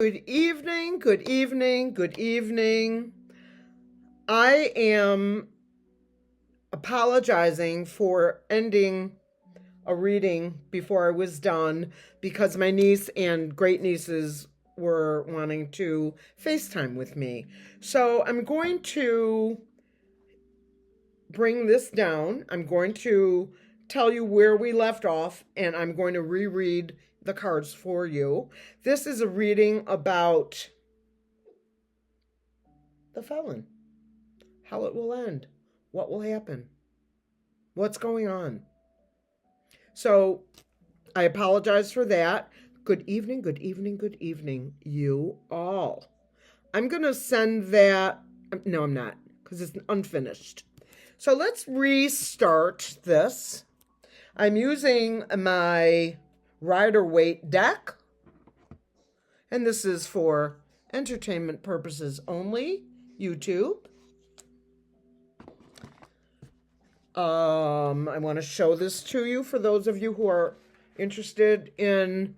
Good evening, good evening, good evening. I am apologizing for ending a reading before I was done because my niece and great nieces were wanting to FaceTime with me. So I'm going to bring this down. I'm going to tell you where we left off, and I'm going to reread the cards for you. This is a reading about the felon, how it will end, what will happen, what's going on. So I apologize for that. Good evening, good evening, good evening, you all. I'm going to send that. No, I'm not, because it's unfinished. So let's restart this. I'm using my Rider-Waite deck, and this is for entertainment purposes only, YouTube. I want to show this to you for those of you who are interested in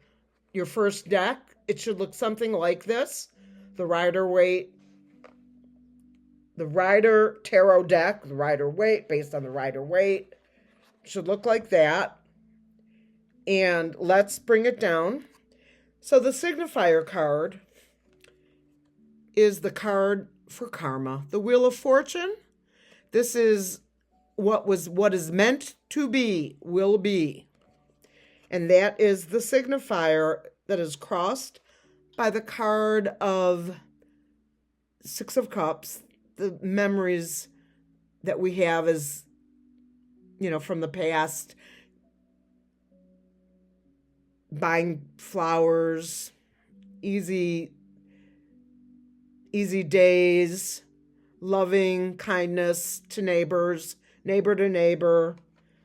your first deck. It should look something like this. The Rider-Waite, the Rider Tarot deck, the Rider-Waite, based on the Rider-Waite, should look like that. And let's bring it down. So the signifier card is the card for karma. The Wheel of Fortune. This is what is meant to be will be. And that is the signifier that is crossed by the card of Six of Cups, the memories that we have as, from the past, buying flowers, easy days, loving kindness to neighbors, neighbor to neighbor,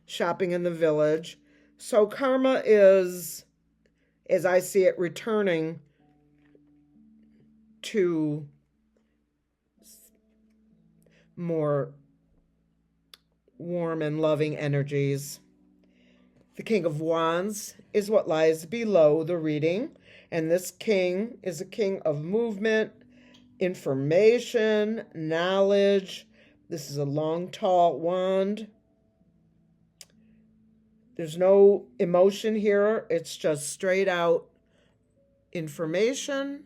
shopping in the village. So karma is, as I see it, returning to more warm and loving energies. The King of Wands is what lies below the reading, and this king is a king of movement, information, knowledge. This is a long, tall wand. There's no emotion here. It's just straight out information,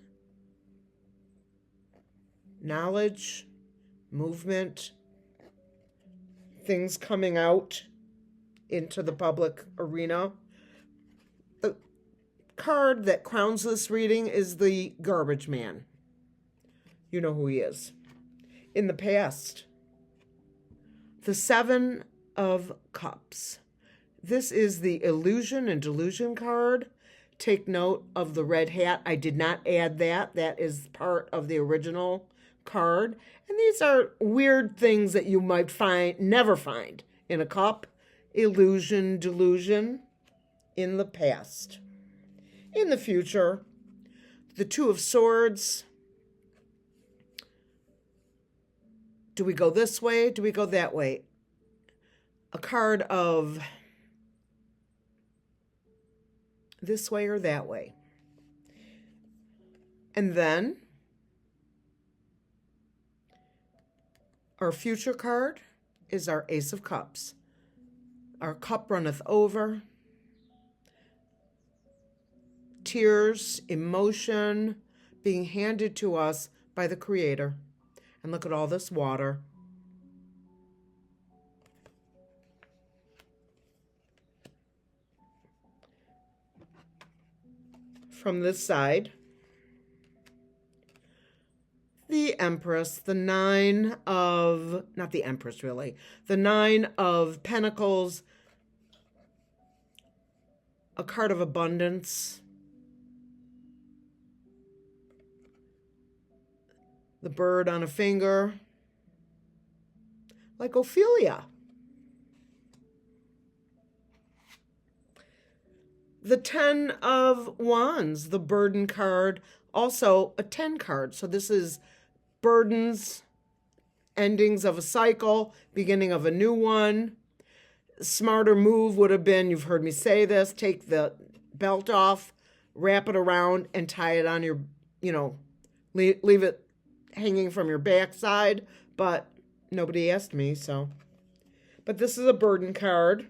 knowledge, movement, things coming out into the public arena. The card that crowns this reading is the Garbage Man. You know who he is. In the past, the Seven of Cups. This is the illusion and delusion card. Take note of the red hat. I did not add that. That is part of the original card. And these are weird things that you might never find in a cup. Illusion, delusion, in the past. In the future, the Two of Swords. Do we go this way? Do we go that way? A card of this way or that way. And then our future card is our Ace of Cups. Our cup runneth over. Tears, emotion being handed to us by the Creator. And look at all this water. From this side, the Empress, the Nine of, not the Empress really, the Nine of Pentacles, a card of abundance, the bird on a finger, like Ophelia. The Ten of Wands, the burden card, also a 10 card. So this is burdens, endings of a cycle, beginning of a new one. Smarter move would have been, you've heard me say this, take the belt off, wrap it around, and tie it on your you know, leave it hanging from your backside, but nobody asked me, so. But this is a burden card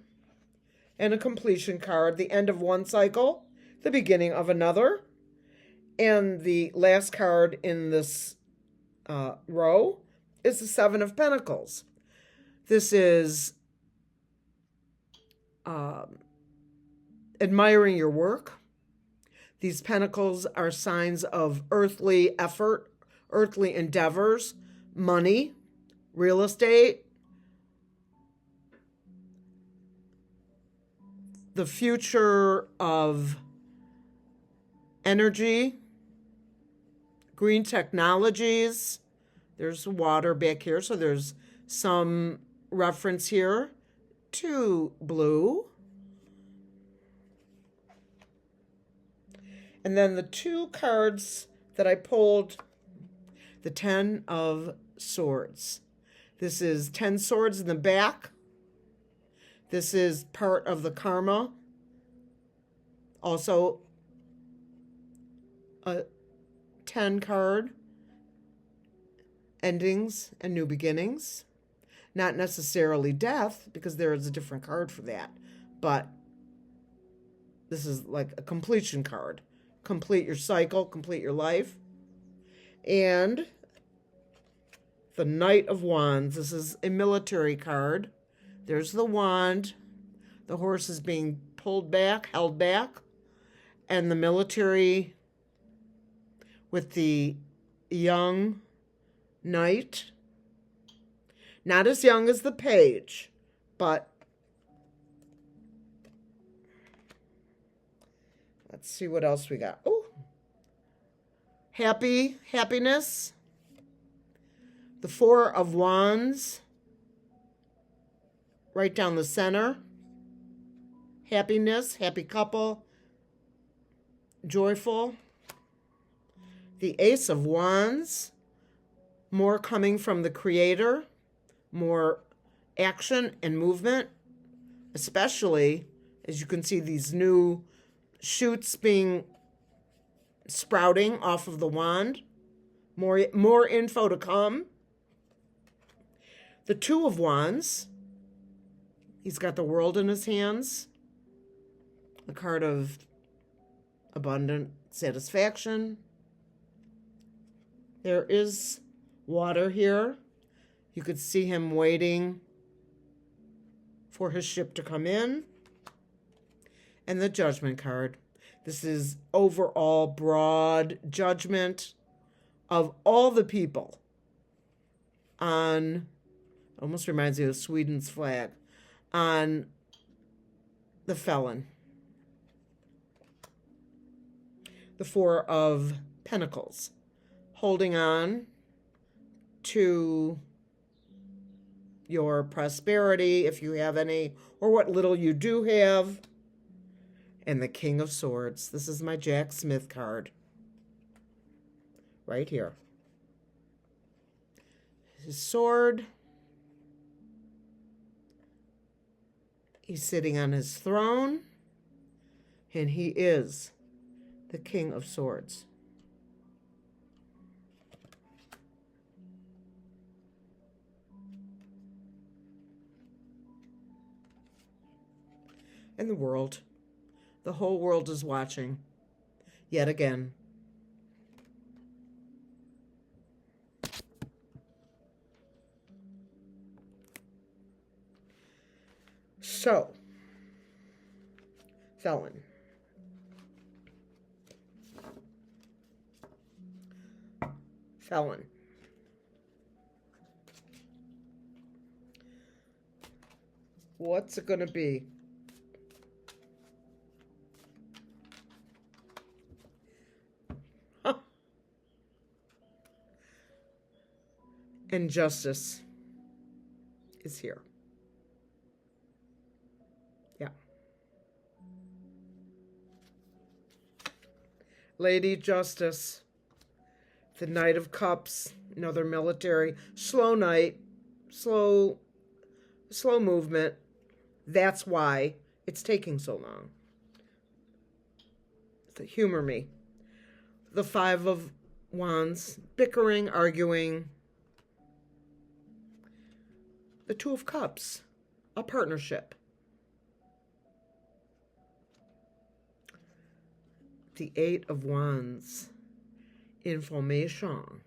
and a completion card, the end of one cycle, the beginning of another. And the last card in this row is the Seven of Pentacles. This is admiring your work. These pentacles are signs of earthly effort, earthly endeavors, money, real estate, the future of energy, green technologies. There's water back here, so there's some reference here to blue. And then the two cards that I pulled, the Ten of Swords. This is 10 swords in the back. This is part of the karma. Also, a 10 card, endings and new beginnings. Not necessarily death, because there is a different card for that. But this is like a completion card. Complete your cycle, complete your life. And the Knight of Wands. This is a military card. There's the wand. The horse is being pulled back, held back. And the military with the young knight. Not as young as the page, but let's see what else we got. Oh, happiness. The Four of Wands, right down the center. Happiness, happy couple, joyful. The Ace of Wands, more coming from the Creator, more action and movement, especially as you can see these new shoots being sprouting off of the wand. More info to come. The Two of Wands. He's got the world in his hands. A card of abundant satisfaction. There is water here. You could see him waiting for his ship to come in. And the Judgment card. This is overall broad judgment of all the people on, almost reminds me of Sweden's flag, on the felon. The Four of Pentacles, holding on to your prosperity, if you have any, or what little you do have. And the King of Swords. This is my Jack Smith card. Right here. His sword. He's sitting on his throne. And he is the King of Swords. And the world. The whole world is watching. Yet again. So, felon. Felon. What's it going to be? And justice is here. Yeah. Lady Justice. The Knight of Cups. Another military. Slow night. Slow movement. That's why it's taking so long. Humor me. The Five of Wands, bickering, arguing. The Two of Cups, a partnership. The Eight of Wands, information.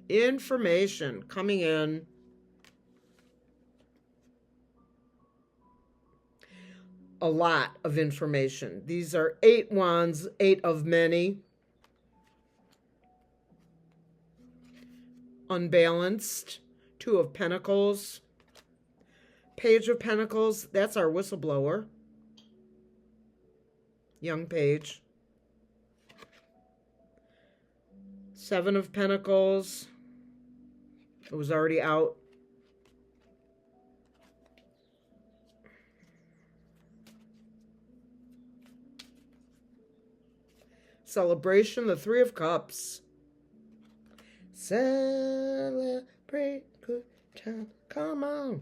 Information coming in. A lot of information. These are 8 wands, 8 of many. Unbalanced. 2 of Pentacles. Page of Pentacles. That's our whistleblower. Young page. 7 of Pentacles. It was already out. Celebration, the 3 of Cups. Celebrate good time. Come on.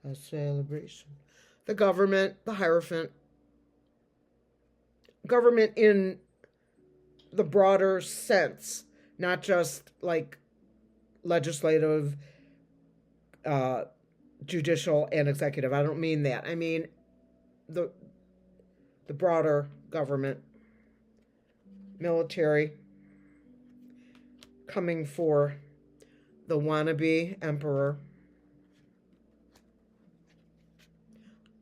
A celebration. The government, the Hierophant. Government in the broader sense, not just like legislative, judicial, and executive. I don't mean that. I mean the broader government. Military, coming for the wannabe emperor.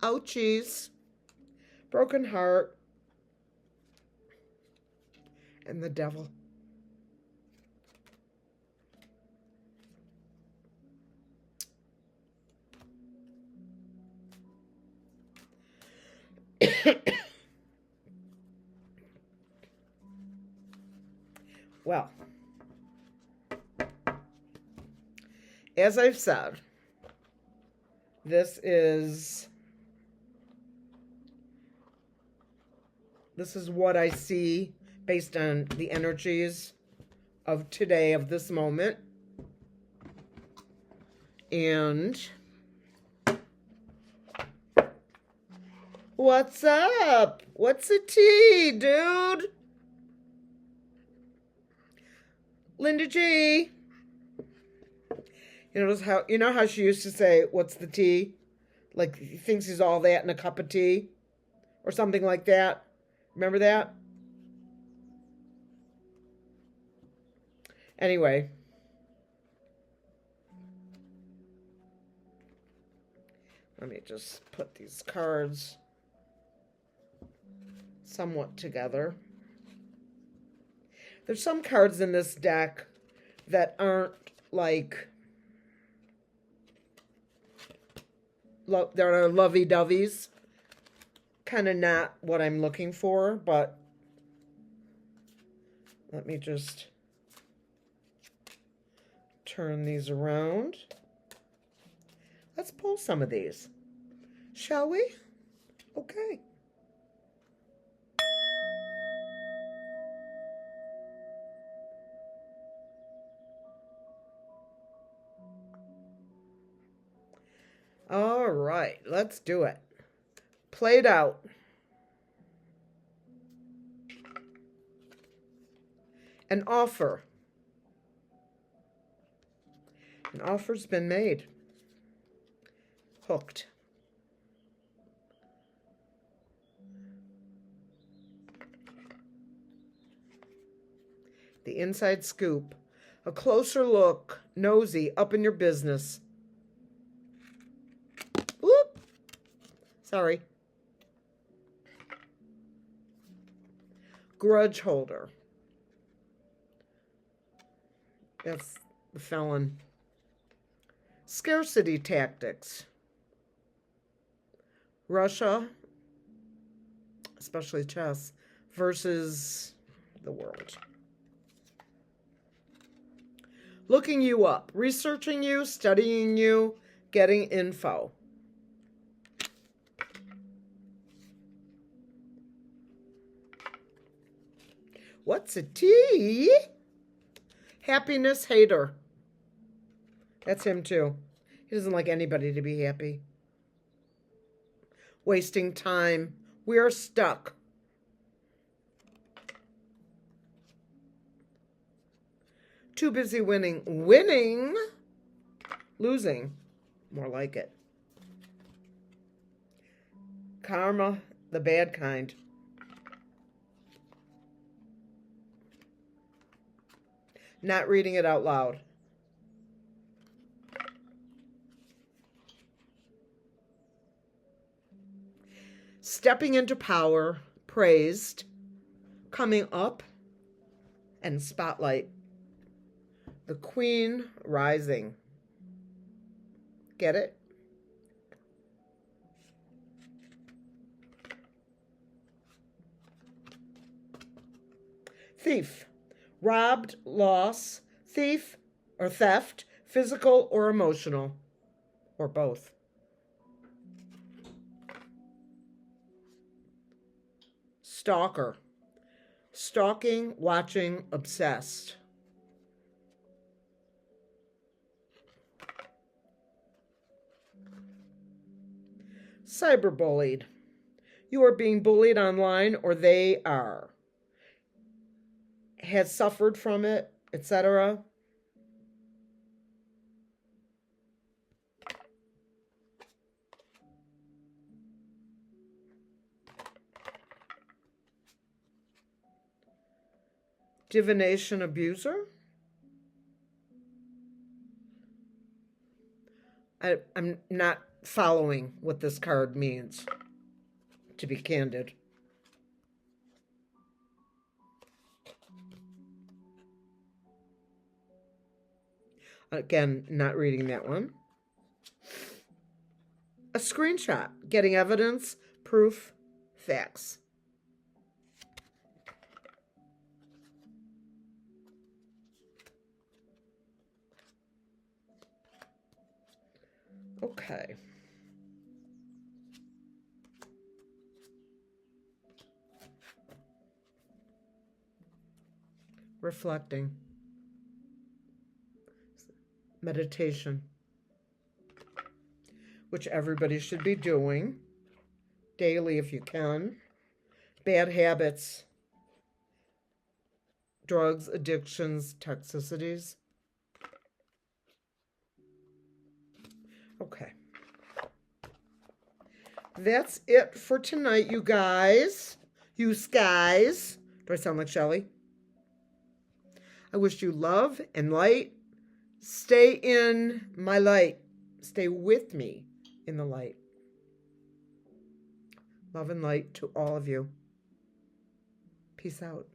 Ouchies, broken heart, and the devil. Well, as I've said, this is what I see based on the energies of today, of this moment. And what's up? What's the tea, dude? Linda G. You know how she used to say, "What's the tea?" Like, he thinks he's all that in a cup of tea, or something like that. Remember that? Anyway, let me just put these cards somewhat together. There's some cards in this deck that aren't like, there are lovey-doveys. Kind of not what I'm looking for, but let me just turn these around. Let's pull some of these, shall we? Okay. All right, let's do it. Played out. An offer. An offer's been made. Hooked. The inside scoop. A closer look, nosy, up in your business. Whoop! Sorry. Grudge holder. That's the felon. Scarcity tactics. Russia, especially chess, versus the world. Looking you up, researching you, studying you, getting info. What's a tea? Happiness hater. That's him too. He doesn't like anybody to be happy. Wasting time. We are stuck. Too busy winning. Winning? Losing. More like it. Karma, the bad kind. Not reading it out loud. Stepping into power, praised, coming up, and spotlight. The Queen rising. Get it? Thief. Robbed, loss, thief or theft, physical or emotional, or both. Stalker. Stalking, watching, obsessed. Cyberbullied. You are being bullied online, or they are. Has suffered from it, etc. Divination abuser. I'm not following what this card means, to be candid. Again, not reading that one. A screenshot. Getting evidence, proof, facts. Okay. Reflecting. Meditation, which everybody should be doing daily if you can. Bad habits, drugs, addictions, toxicities. Okay. That's it for tonight, you guys. You skies. Do I sound like Shelley? I wish you love and light. Stay in my light. Stay with me in the light. Love and light to all of you. Peace out.